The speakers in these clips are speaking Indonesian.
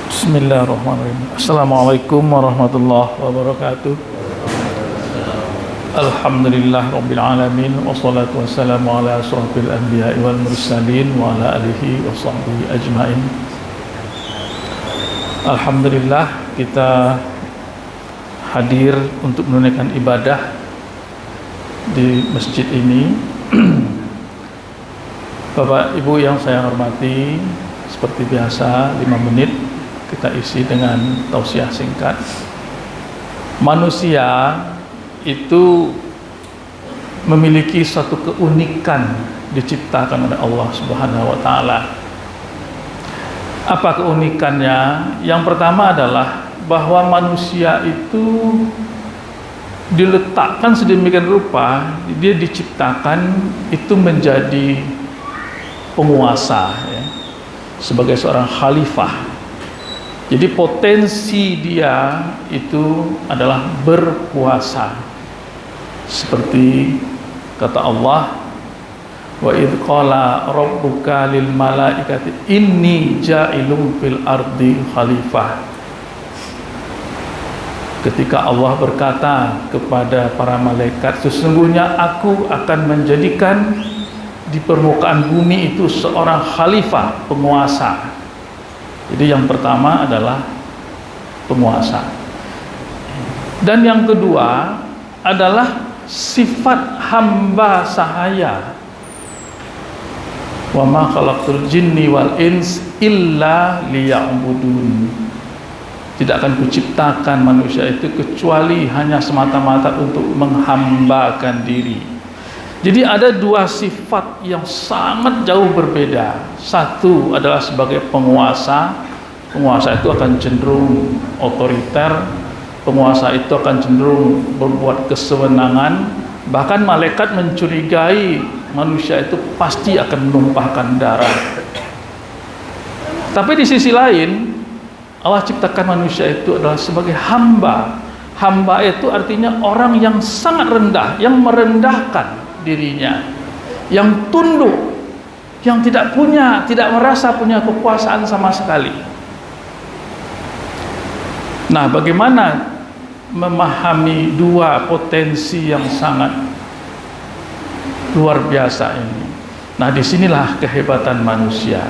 Bismillahirrahmanirrahim. Assalamualaikum warahmatullahi wabarakatuh. Alhamdulillah rabbil alamin, wassalatu wassalamu ala asrofil anbiya'i wal mursalin wa ala alihi wa sahbihi ajmain. Alhamdulillah kita hadir untuk menunaikan ibadah di masjid ini. Bapak Ibu yang saya hormati, seperti biasa 5 menit kita isi dengan tausiah singkat. Manusia itu memiliki suatu keunikan diciptakan oleh Allah Subhanahu wa taala. Apa keunikannya? Yang pertama adalah bahwa manusia itu diletakkan sedemikian rupa, dia diciptakan itu menjadi penguasa, ya, sebagai seorang khalifah. Jadi potensi dia itu adalah berkuasa. Seperti kata Allah, wa idh qala rabbuka lil malaikati inni ja'ilun fil ardi khalifah. Ketika Allah berkata kepada para malaikat, sesungguhnya aku akan menjadikan di permukaan bumi itu seorang khalifah, penguasa. Jadi yang pertama adalah penguasa. Dan yang kedua adalah sifat hamba sahaya. Wa ma khalaqtul jinni wal ins illa liya'budun. Tidak akan kuciptakan manusia itu kecuali hanya semata-mata untuk menghambakan diri. Jadi ada dua sifat yang sangat jauh berbeda. Satu adalah sebagai penguasa. Penguasa itu akan cenderung otoriter. Penguasa itu akan cenderung berbuat kesewenangan. Bahkan malaikat mencurigai manusia itu pasti akan menumpahkan darah. Tapi di sisi lain, Allah ciptakan manusia itu adalah sebagai hamba. Hamba itu artinya orang yang sangat rendah, yang merendahkan dirinya, yang tunduk, yang tidak merasa punya kekuasaan sama sekali. Nah, bagaimana memahami dua potensi yang sangat luar biasa ini? Nah, disinilah kehebatan manusia.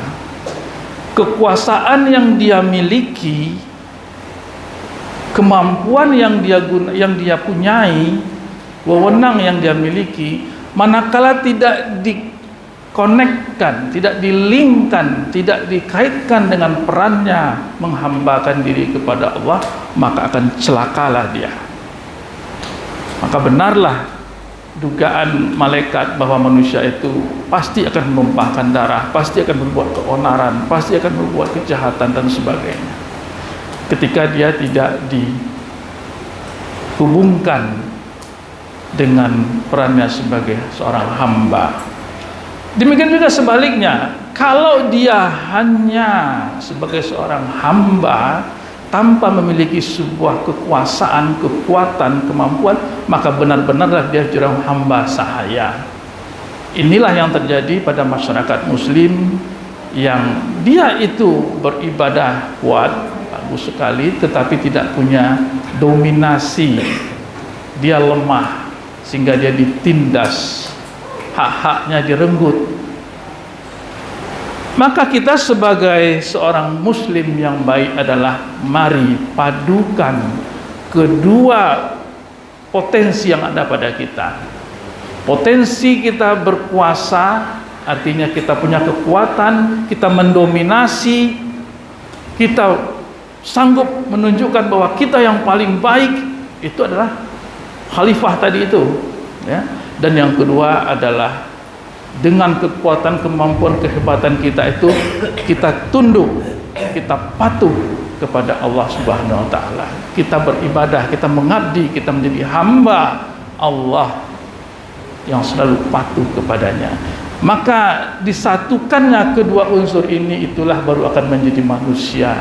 Kekuasaan yang dia miliki, kemampuan yang dia punyai, wewenang yang dia miliki, manakala tidak dikonekkan, tidak dilinkkan, tidak dikaitkan dengan perannya menghambakan diri kepada Allah, maka akan celakalah dia. Maka benarlah dugaan malaikat bahwa manusia itu pasti akan menumpahkan darah, pasti akan berbuat keonaran, pasti akan berbuat kejahatan dan sebagainya, ketika dia tidak dihubungkan dengan perannya sebagai seorang hamba. Demikian juga sebaliknya, kalau dia hanya sebagai seorang hamba tanpa memiliki sebuah kekuasaan, kekuatan, kemampuan, maka benar-benarlah dia seorang hamba sahaya. Inilah yang terjadi pada masyarakat muslim, yang dia itu beribadah kuat, bagus sekali, tetapi tidak punya dominasi. Dia lemah sehingga dia ditindas, hak-haknya direnggut. Maka kita sebagai seorang muslim yang baik adalah mari padukan kedua potensi yang ada pada kita. Potensi kita berkuasa, artinya kita punya kekuatan, kita mendominasi, kita sanggup menunjukkan bahwa kita yang paling baik, itu adalah khalifah tadi itu, ya. Dan yang kedua adalah dengan kekuatan, kemampuan, kehebatan kita itu, kita tunduk, kita patuh kepada Allah Subhanahu wa taala. Kita beribadah, kita mengabdi, kita menjadi hamba Allah yang selalu patuh kepadanya. Maka disatukannya kedua unsur ini, itulah baru akan menjadi manusia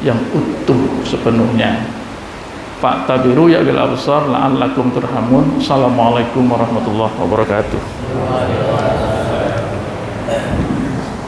yang utuh sepenuhnya. Fa'tabiru ya bil absar la'allakum turhamun. Assalamualaikum warahmatullahi wabarakatuh.